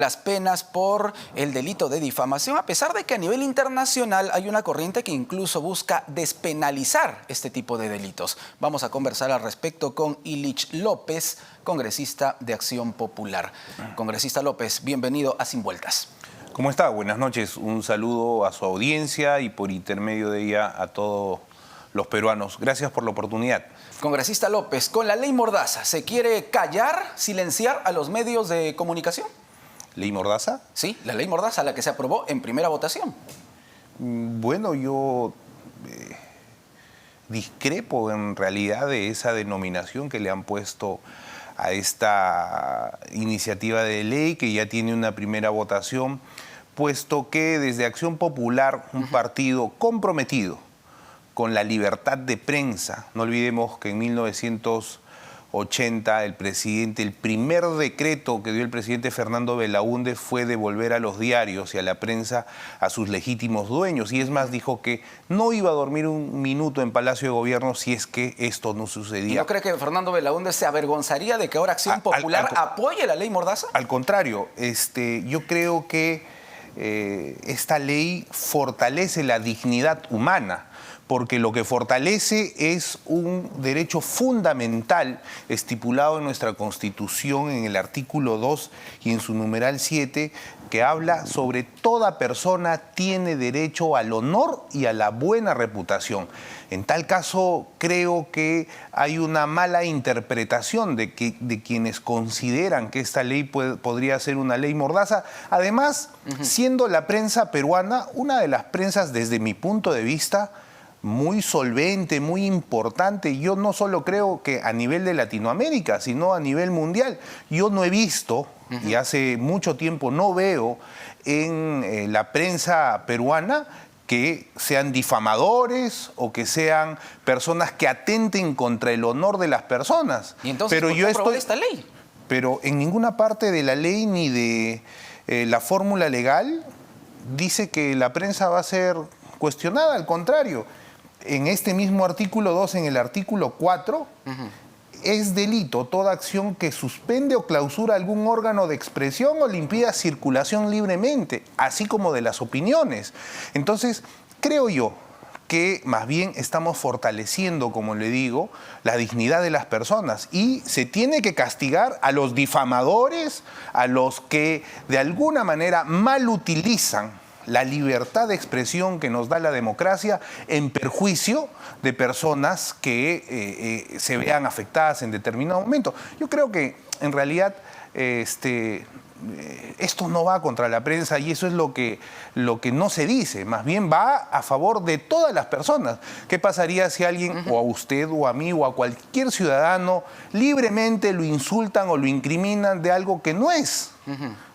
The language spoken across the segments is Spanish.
las penas por el delito de difamación, a pesar de que a nivel internacional hay una corriente que incluso busca despenalizar este tipo de delitos. Vamos a conversar al respecto con Ilich López, congresista de Acción Popular. Congresista López, bienvenido a Sin Vueltas. ¿Cómo está? Buenas noches. Un saludo a su audiencia y por intermedio de ella a todos los peruanos. Gracias por la oportunidad. Congresista López, con la ley Mordaza, ¿se quiere callar, silenciar a los medios de comunicación? ¿Ley Mordaza? Sí, la ley Mordaza, la que se aprobó en primera votación. Bueno, yo discrepo en realidad de esa denominación que le han puesto a esta iniciativa de ley que ya tiene una primera votación, puesto que desde Acción Popular, un partido comprometido con la libertad de prensa, no olvidemos que en 1980 el primer decreto que dio el presidente Fernando Belaúnde fue devolver a los diarios y a la prensa a sus legítimos dueños. Y es más, dijo que no iba a dormir un minuto en Palacio de Gobierno si es que esto no sucedía. ¿Y no cree que Fernando Belaúnde se avergonzaría de que ahora Acción Popular apoye la ley Mordaza? Al contrario, yo creo que esta ley fortalece la dignidad humana, porque lo que fortalece es un derecho fundamental estipulado en nuestra Constitución en el artículo 2 y en su numeral 7, que habla sobre toda persona tiene derecho al honor y a la buena reputación. En tal caso, creo que hay una mala interpretación de quienes consideran que esta ley podría ser una ley Mordaza. Además, siendo la prensa peruana una de las prensas, desde mi punto de vista, muy solvente, muy importante. Yo no solo creo que a nivel de Latinoamérica, sino a nivel mundial. Yo no he visto, y hace mucho tiempo no veo en la prensa peruana que sean difamadores o que sean personas que atenten contra el honor de las personas. ¿Y entonces por qué aprobó esta ley? Pero en ninguna parte de la ley ni de la fórmula legal dice que la prensa va a ser cuestionada, al contrario. En este mismo artículo 2, en el artículo 4, es delito toda acción que suspende o clausura algún órgano de expresión o le impida circulación libremente, así como de las opiniones. Entonces, creo yo que más bien estamos fortaleciendo, como le digo, la dignidad de las personas y se tiene que castigar a los difamadores, a los que de alguna manera mal utilizan la libertad de expresión que nos da la democracia en perjuicio de personas que se vean afectadas en determinado momento. Yo creo que en realidad esto no va contra la prensa y eso es lo que no se dice, más bien va a favor de todas las personas. ¿Qué pasaría si alguien, o a usted o a mí o a cualquier ciudadano, libremente lo insultan o lo incriminan de algo que no es?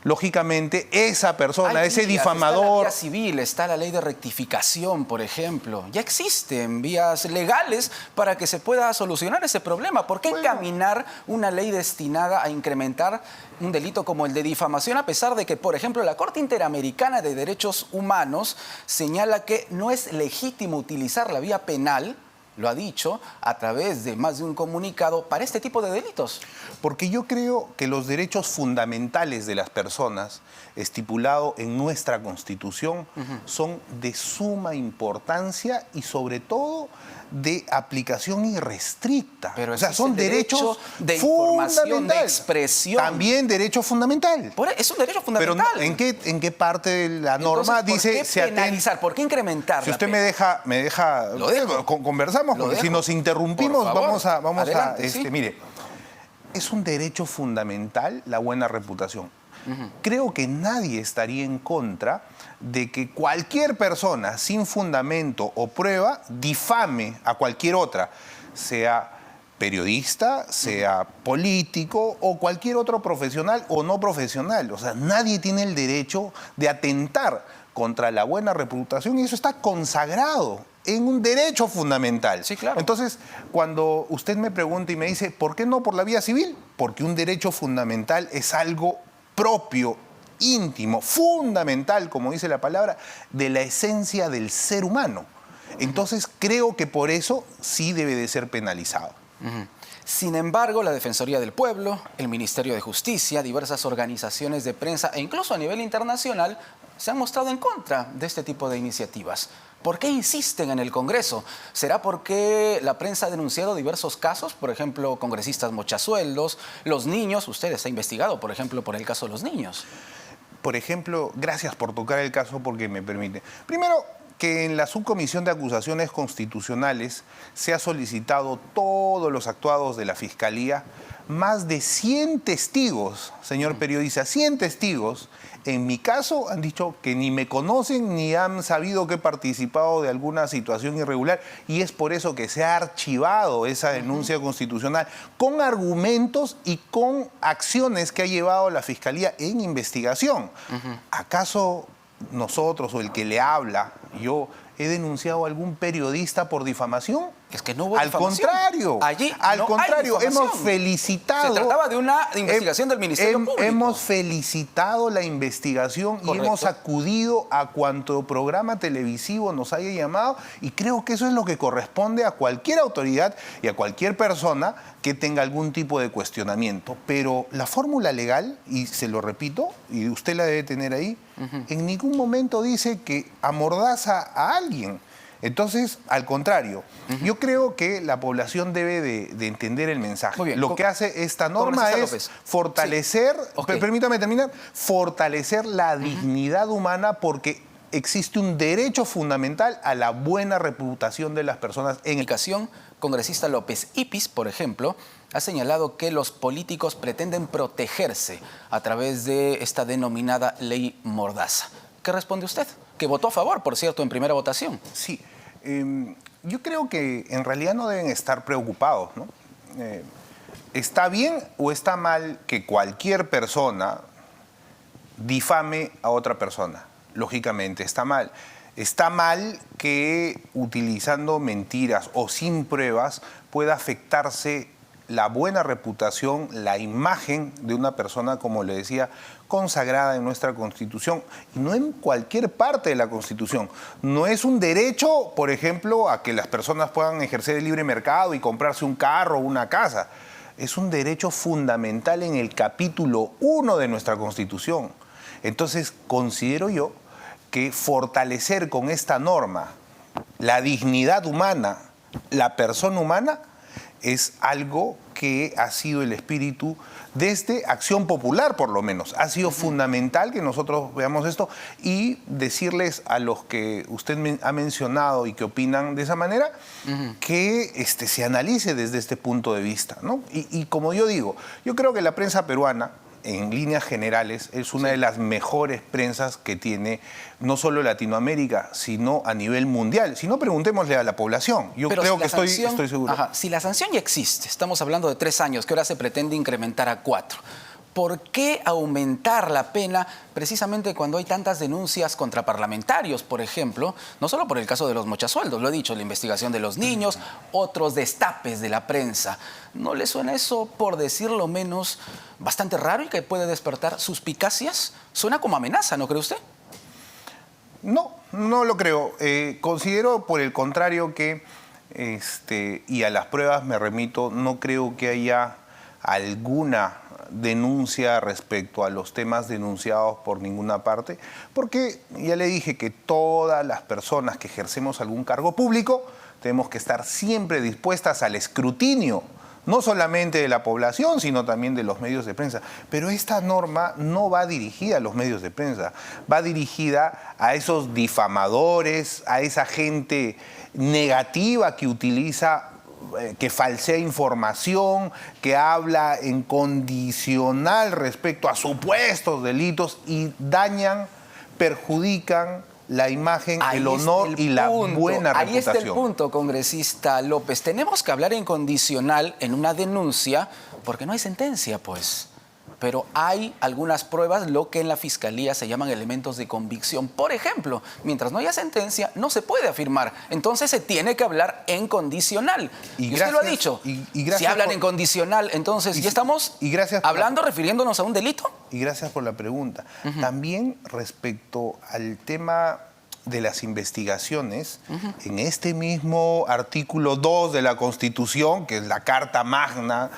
Lógicamente, esa persona, ese difamador... Está la vía civil, está la ley de rectificación, por ejemplo. Ya existen vías legales para que se pueda solucionar ese problema. ¿Por qué caminar una ley destinada a incrementar un delito como el de difamación, a pesar de que, por ejemplo, la Corte Interamericana de Derechos Humanos señala que no es legítimo utilizar la vía penal, lo ha dicho a través de más de un comunicado, para este tipo de delitos? Porque yo creo que los derechos fundamentales de las personas, estipulados en nuestra Constitución, son de suma importancia y sobre todo de aplicación irrestricta. Pero o sea, son derechos de información, de expresión. También derecho fundamental. Es un derecho fundamental. Pero ¿en qué parte de la norma dice se penalizar? ¿Por qué incrementar? Si usted me deja conversamos, porque si nos interrumpimos vamos a adelante, ¿sí? Mire, es un derecho fundamental la buena reputación. Creo que nadie estaría en contra de que cualquier persona sin fundamento o prueba difame a cualquier otra, sea periodista, sea político o cualquier otro profesional o no profesional. O sea, nadie tiene el derecho de atentar contra la buena reputación y eso está consagrado en un derecho fundamental. Sí, claro. Entonces, cuando usted me pregunta y me dice, ¿por qué no por la vía civil? Porque un derecho fundamental es algo propio, íntimo, fundamental, como dice la palabra, de la esencia del ser humano. Entonces, creo que por eso sí debe de ser penalizado. Sin embargo, la Defensoría del Pueblo, el Ministerio de Justicia, diversas organizaciones de prensa e incluso a nivel internacional se han mostrado en contra de este tipo de iniciativas. ¿Por qué insisten en el Congreso? ¿Será porque la prensa ha denunciado diversos casos? Por ejemplo, congresistas mochasueldos, los niños. Ustedes han investigado, por ejemplo, por el caso de los niños. Por ejemplo, gracias por tocar el caso porque me permite. Primero, que en la Subcomisión de Acusaciones Constitucionales se ha solicitado todos los actuados de la Fiscalía, más de 100 testigos, señor periodista, 100 testigos, en mi caso han dicho que ni me conocen ni han sabido que he participado de alguna situación irregular y es por eso que se ha archivado esa denuncia constitucional con argumentos y con acciones que ha llevado la Fiscalía en investigación. ¿Acaso nosotros o el que le habla, yo he denunciado a algún periodista por difamación? Es que no hubo difamación. Al contrario, hemos felicitado. Se trataba de una investigación del Ministerio Público. Hemos felicitado la investigación. Correcto. Y hemos acudido a cuanto programa televisivo nos haya llamado y creo que eso es lo que corresponde a cualquier autoridad y a cualquier persona que tenga algún tipo de cuestionamiento. Pero la fórmula legal, y se lo repito, y usted la debe tener ahí, en ningún momento dice que amordaza a alguien. Entonces, al contrario, yo creo que la población debe de entender el mensaje. Muy bien. Lo que hace esta norma es fortalecer, permítame terminar, fortalecer la dignidad humana porque existe un derecho fundamental a la buena reputación de las personas. En educación, congresista López Ipis, por ejemplo, ha señalado que los políticos pretenden protegerse a través de esta denominada ley Mordaza. ¿Qué responde usted? Que votó a favor, por cierto, en primera votación. Sí. Yo creo que en realidad no deben estar preocupados, ¿no? ¿Está bien o está mal que cualquier persona difame a otra persona? Lógicamente está mal. Está mal que utilizando mentiras o sin pruebas pueda afectarse la buena reputación, la imagen de una persona, como le decía, consagrada en nuestra Constitución, y no en cualquier parte de la Constitución. No es un derecho, por ejemplo, a que las personas puedan ejercer el libre mercado y comprarse un carro o una casa. Es un derecho fundamental en el capítulo 1 de nuestra Constitución. Entonces, considero yo que fortalecer con esta norma la dignidad humana, la persona humana, es algo que ha sido el espíritu desde Acción Popular, por lo menos. Ha sido fundamental que nosotros veamos esto y decirles a los que usted ha mencionado y que opinan de esa manera, que se analice desde este punto de vista, ¿no? Y como yo digo, yo creo que la prensa peruana, en líneas generales, es una de las mejores prensas que tiene no solo Latinoamérica, sino a nivel mundial. Si no, preguntémosle a la población. Yo creo que estoy seguro. Si la sanción ya existe, estamos hablando de 3 años, que ahora se pretende incrementar a 4. ¿Por qué aumentar la pena precisamente cuando hay tantas denuncias contra parlamentarios, por ejemplo? No solo por el caso de los mochasueldos, lo he dicho, la investigación de los niños, otros destapes de la prensa. ¿No le suena eso, por decirlo menos, bastante raro y que puede despertar suspicacias? Suena como amenaza, ¿no cree usted? No, no lo creo. Considero, por el contrario, que, y a las pruebas me remito, no creo que haya alguna denuncia respecto a los temas denunciados por ninguna parte, porque ya le dije que todas las personas que ejercemos algún cargo público tenemos que estar siempre dispuestas al escrutinio, no solamente de la población, sino también de los medios de prensa. Pero esta norma no va dirigida a los medios de prensa, va dirigida a esos difamadores, a esa gente negativa que utiliza, que falsea información, que habla en condicional respecto a supuestos delitos y dañan, perjudican la imagen, el honor y la buena reputación. Ahí está el punto, congresista López. Tenemos que hablar en condicional en una denuncia porque no hay sentencia, pues. Pero hay algunas pruebas, lo que en la Fiscalía se llaman elementos de convicción. Por ejemplo, mientras no haya sentencia, no se puede afirmar. Entonces se tiene que hablar en condicional. Y usted lo ha dicho. Si hablan en condicional, entonces ya estamos hablando, refiriéndonos a un delito. Y gracias por la pregunta. También respecto al tema de las investigaciones, en este mismo artículo 2 de la Constitución, que es la Carta Magna,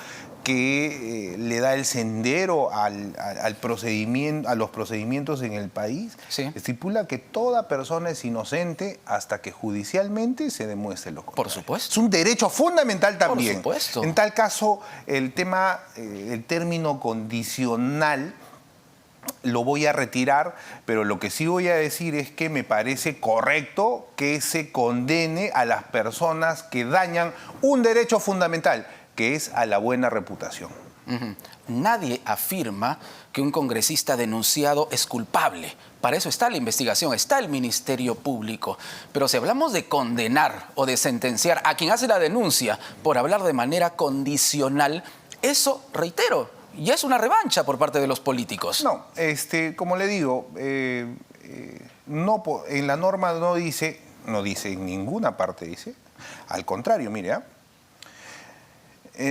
que le da el sendero al procedimiento, a los procedimientos en el país, sí, estipula que toda persona es inocente hasta que judicialmente se demuestre lo contrario. Por supuesto. Es un derecho fundamental también. Por supuesto. En tal caso, el término condicional lo voy a retirar, pero lo que sí voy a decir es que me parece correcto que se condene a las personas que dañan un derecho fundamental, que es a la buena reputación. Nadie afirma que un congresista denunciado es culpable. Para eso está la investigación, está el Ministerio Público. Pero si hablamos de condenar o de sentenciar a quien hace la denuncia por hablar de manera condicional, eso, reitero, ya es una revancha por parte de los políticos. No, como le digo, no, en la norma no dice en ninguna parte, dice, al contrario, mire,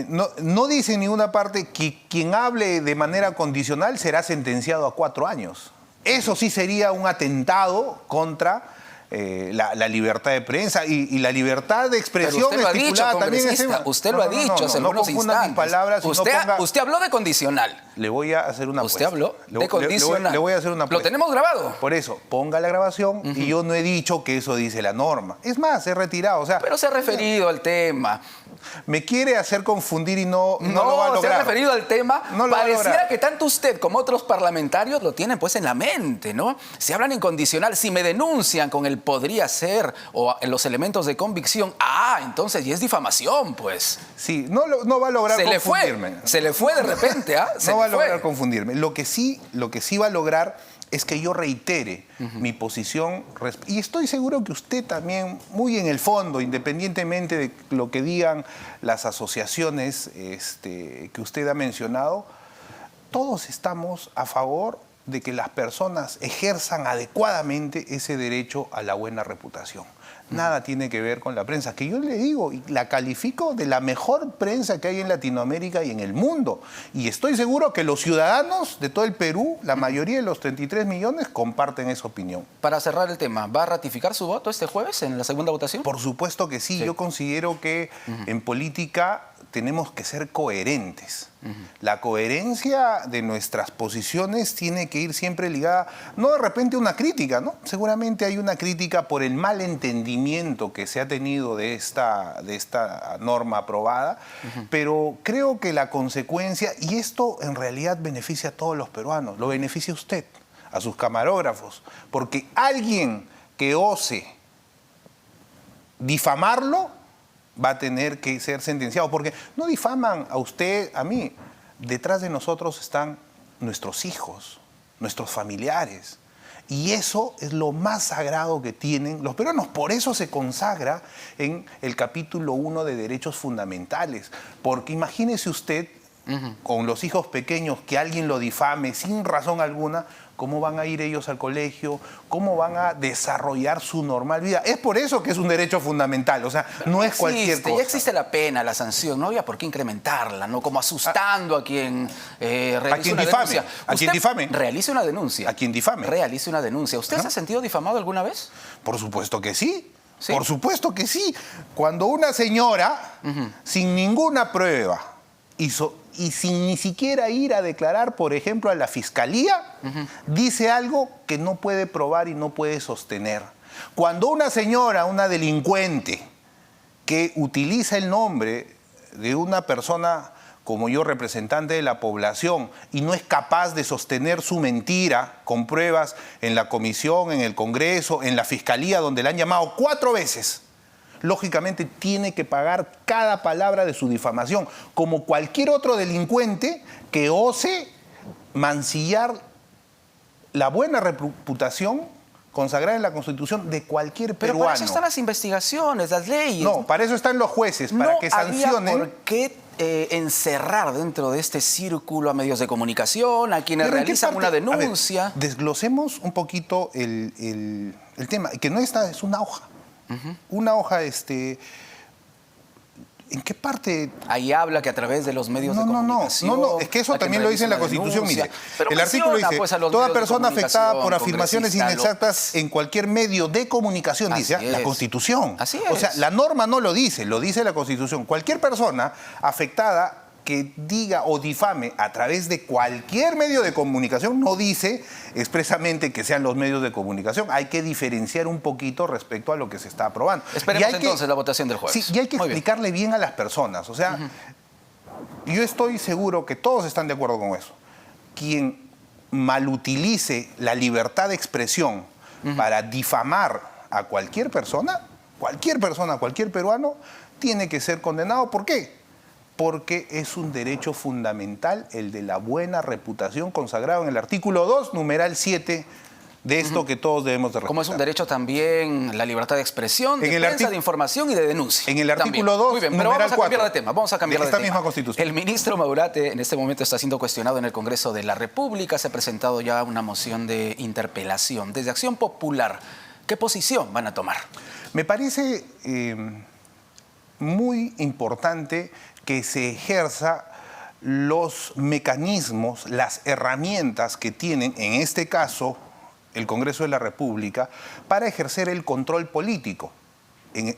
no dice en ninguna parte que quien hable de manera condicional será sentenciado a 4 años. Eso sí sería un atentado contra la libertad de prensa y la libertad de expresión. Pero usted lo ha dicho, congresista. Usted lo ha dicho en algunos instantes. Palabras, usted habló de condicional. Le voy a hacer una Usted apuesta. habló de condicional. Le voy a hacer una apuesta. Lo tenemos grabado. Por eso, ponga la grabación y yo no he dicho que eso dice la norma. Es más, he retirado. O sea, pero se ha referido al tema. Me quiere hacer confundir y no lo va a lograr. Se ha referido al tema. No lo va a Pareciera lograr. que tanto usted como otros parlamentarios lo tienen pues en la mente, ¿no? Si hablan incondicional, si me denuncian con el podría ser o los elementos de convicción, entonces ya es difamación, pues. Sí, no va a lograr confundirme. Se le fue de repente, ¿ah? No va a lograr confundirme. Lo que sí va a lograr es que yo reitere mi posición. Y estoy seguro que usted también, muy en el fondo, independientemente de lo que digan las asociaciones que usted ha mencionado, todos estamos a favor de que las personas ejerzan adecuadamente ese derecho a la buena reputación. Nada tiene que ver con la prensa, que yo le digo y la califico de la mejor prensa que hay en Latinoamérica y en el mundo. Y estoy seguro que los ciudadanos de todo el Perú, la mayoría de los 33 millones, comparten esa opinión. Para cerrar el tema, ¿va a ratificar su voto este jueves en la segunda votación? Por supuesto que sí. Yo considero que en política tenemos que ser coherentes. La coherencia de nuestras posiciones tiene que ir siempre ligada, no de repente a una crítica, ¿no? Seguramente hay una crítica por el mal entendimiento que se ha tenido de esta norma aprobada, pero creo que la consecuencia, y esto en realidad beneficia a todos los peruanos, lo beneficia a usted, a sus camarógrafos, porque alguien que ose difamarlo va a tener que ser sentenciado, porque no difaman a usted, a mí. Detrás de nosotros están nuestros hijos, nuestros familiares. Y eso es lo más sagrado que tienen los peruanos. Por eso se consagra en el capítulo 1 de Derechos Fundamentales. Porque imagínese usted, con los hijos pequeños, que alguien lo difame sin razón alguna, ¿cómo van a ir ellos al colegio? ¿Cómo van a desarrollar su normal vida? Es por eso que es un derecho fundamental, o sea, no es cualquier cosa. Ya existe la pena, la sanción, no había por qué incrementarla, ¿no? Como asustando a quien realice una denuncia. A quien difame. Realice una denuncia. A quien difame. Realice una denuncia. ¿Usted se ha sentido difamado alguna vez? Por supuesto que sí. ¿Sí? Por supuesto que sí. Cuando una señora, sin ninguna prueba, y sin ni siquiera ir a declarar, por ejemplo, a la fiscalía, dice algo que no puede probar y no puede sostener. Cuando una señora, una delincuente, que utiliza el nombre de una persona como yo, representante de la población, y no es capaz de sostener su mentira con pruebas en la comisión, en el Congreso, en la fiscalía, donde la han llamado 4 veces, lógicamente tiene que pagar cada palabra de su difamación, como cualquier otro delincuente que ose mancillar la buena reputación consagrada en la Constitución de cualquier peruano. Pero para eso están las investigaciones, las leyes. No, para eso están los jueces, para que sancionen. No había por qué encerrar dentro de este círculo a medios de comunicación, a quienes realizan una denuncia. A ver, desglosemos un poquito el tema, que no es una hoja. Una hoja, ¿En qué parte? Ahí habla que a través de los medios de comunicación... No, es que eso también lo dice en la Constitución, mire. Pero el artículo dice, pues, toda persona afectada por afirmaciones inexactas en cualquier medio de comunicación, dice la Constitución. Así es. O sea, la norma no lo dice la Constitución. Cualquier persona afectada que diga o difame a través de cualquier medio de comunicación, no dice expresamente que sean los medios de comunicación. Hay que diferenciar un poquito respecto a lo que se está aprobando. Esperemos entonces la votación del jueves. Sí, y hay que explicarle bien a las personas. O sea, yo estoy seguro que todos están de acuerdo con eso. Quien malutilice la libertad de expresión para difamar a cualquier persona, cualquier peruano, tiene que ser condenado. ¿Por qué? Porque es un derecho fundamental el de la buena reputación consagrado en el artículo 2, numeral 7 de esto que todos debemos de respetar. Como es un derecho también la libertad de expresión, de prensa, de información y de denuncia. En el artículo 2, muy bien, pero vamos a cambiar de tema. Vamos a cambiar de tema. Misma Constitución. El ministro Maurate en este momento está siendo cuestionado en el Congreso de la República. Se ha presentado ya una moción de interpelación. Desde Acción Popular, ¿qué posición van a tomar? Me parece muy importante que se ejerza los mecanismos, las herramientas que tienen, en este caso, el Congreso de la República, para ejercer el control político,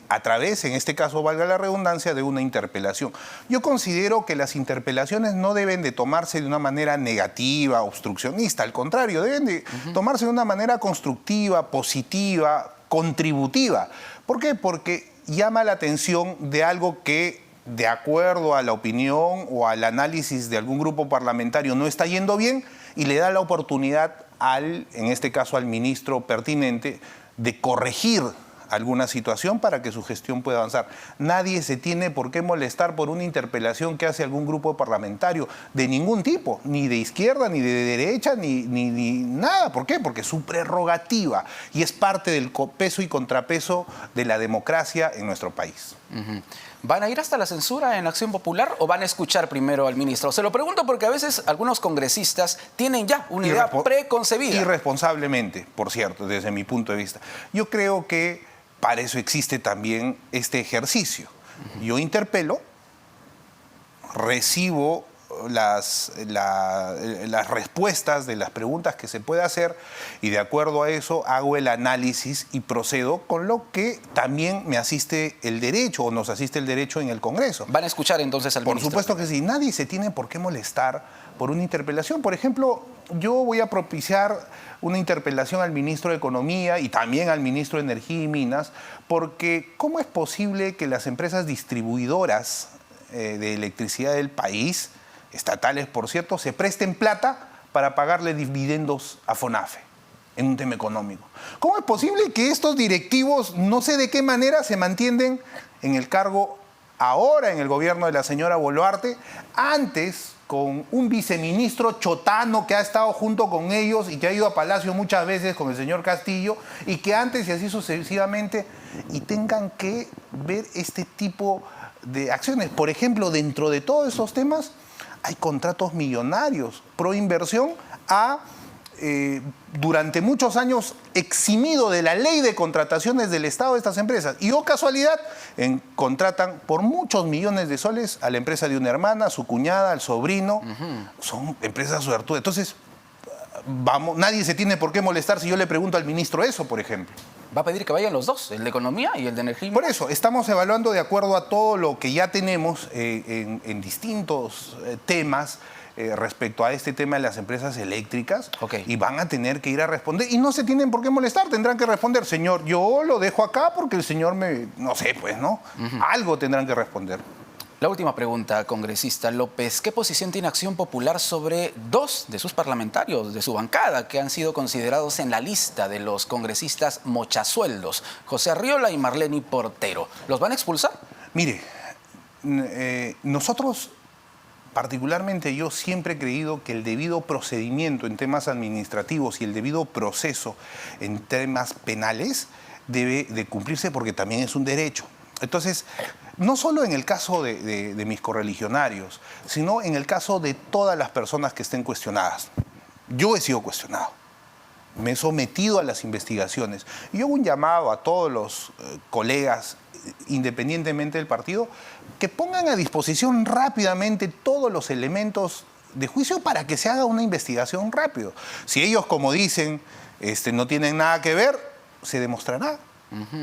a través, en este caso, valga la redundancia, de una interpelación. Yo considero que las interpelaciones no deben de tomarse de una manera negativa, obstruccionista, al contrario, deben de tomarse de una manera constructiva, positiva, contributiva. ¿Por qué? Porque llama la atención de algo que, de acuerdo a la opinión o al análisis de algún grupo parlamentario, no está yendo bien y le da la oportunidad en este caso al ministro pertinente, de corregir alguna situación para que su gestión pueda avanzar. Nadie se tiene por qué molestar por una interpelación que hace algún grupo parlamentario de ningún tipo, ni de izquierda, ni de derecha, ni nada. ¿Por qué? Porque es su prerrogativa y es parte del peso y contrapeso de la democracia en nuestro país. ¿Van a ir hasta la censura en Acción Popular o van a escuchar primero al ministro? Se lo pregunto porque a veces algunos congresistas tienen ya una idea preconcebida. Irresponsablemente, por cierto, desde mi punto de vista. Yo creo que para eso existe también este ejercicio. Yo interpelo, recibo las respuestas de las preguntas que se puede hacer y de acuerdo a eso hago el análisis y procedo con lo que también me asiste el derecho o nos asiste el derecho en el Congreso. ¿Van a escuchar entonces al ministro? Por supuesto que sí. Nadie se tiene por qué molestar por una interpelación. Por ejemplo, yo voy a propiciar una interpelación al ministro de Economía y también al ministro de Energía y Minas, porque ¿cómo es posible que las empresas distribuidoras de electricidad del país, estatales por cierto, se presten plata para pagarle dividendos a FONAFE en un tema económico? ¿Cómo es posible que estos directivos, no sé de qué manera, se mantienen en el cargo ahora en el gobierno de la señora Boluarte, antes con un viceministro chotano que ha estado junto con ellos y que ha ido a Palacio muchas veces con el señor Castillo, y que antes y así sucesivamente, y tengan que ver este tipo de acciones? Por ejemplo, dentro de todos esos temas hay contratos millonarios. Proinversión durante muchos años eximido de la ley de contrataciones del Estado de estas empresas. Y, oh casualidad, contratan por muchos millones de soles a la empresa de una hermana, a su cuñada, al sobrino. Son empresas suertudas. Entonces, nadie se tiene por qué molestar si yo le pregunto al ministro eso, por ejemplo. ¿Va a pedir que vayan los dos, el de Economía y el de Energía? Por eso, estamos evaluando de acuerdo a todo lo que ya tenemos en distintos temas respecto a este tema de las empresas eléctricas, y van a tener que ir a responder y no se tienen por qué molestar, tendrán que responder: señor, yo lo dejo acá porque el señor no sé, pues, ¿no? Algo tendrán que responder. La última pregunta, congresista López. ¿Qué posición tiene Acción Popular sobre dos de sus parlamentarios, de su bancada, que han sido considerados en la lista de los congresistas mochasueldos, José Arriola y Marlene Portero? ¿Los van a expulsar? Mire, nosotros, particularmente yo, siempre he creído que el debido procedimiento en temas administrativos y el debido proceso en temas penales debe de cumplirse, porque también es un derecho. Entonces, no solo en el caso de mis correligionarios, sino en el caso de todas las personas que estén cuestionadas. Yo he sido cuestionado, me he sometido a las investigaciones. Y yo hago un llamado a todos los colegas independientemente del partido, que pongan a disposición rápidamente todos los elementos de juicio para que se haga una investigación rápido. Si ellos, como dicen, no tienen nada que ver, se demostrará.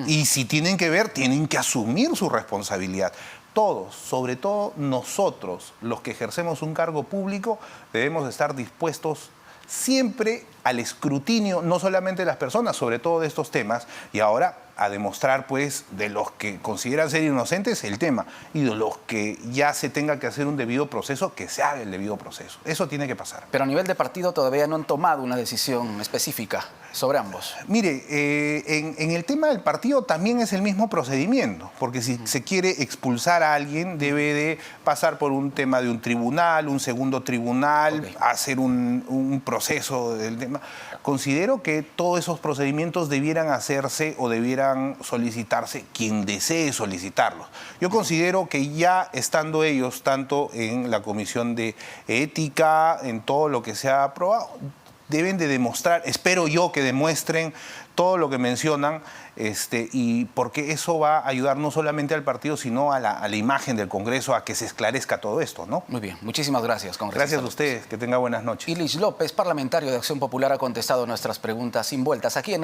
Y si tienen que ver, tienen que asumir su responsabilidad. Todos, sobre todo nosotros, los que ejercemos un cargo público, debemos estar dispuestos siempre al escrutinio, no solamente de las personas, sobre todo de estos temas, y ahora a demostrar, pues, de los que consideran ser inocentes el tema, y de los que ya se tenga que hacer un debido proceso, que se haga el debido proceso. Eso tiene que pasar. Pero a nivel de partido todavía no han tomado una decisión específica sobre ambos. Mire, en el tema del partido también es el mismo procedimiento, porque si se quiere expulsar a alguien, debe de pasar por un tema de un tribunal, un segundo tribunal, hacer un proceso del tema. Considero que todos esos procedimientos debieran hacerse o debieran solicitarse quien desee solicitarlos. Yo considero que ya estando ellos, tanto en la Comisión de Ética, en todo lo que se ha aprobado, deben de demostrar, espero yo que demuestren todo lo que mencionan, y porque eso va a ayudar no solamente al partido, sino a la imagen del Congreso, a que se esclarezca todo esto, ¿no? Muy bien, muchísimas gracias, congresista. Gracias a ustedes, que tenga buenas noches. Ilich López, parlamentario de Acción Popular, ha contestado nuestras preguntas sin vueltas aquí en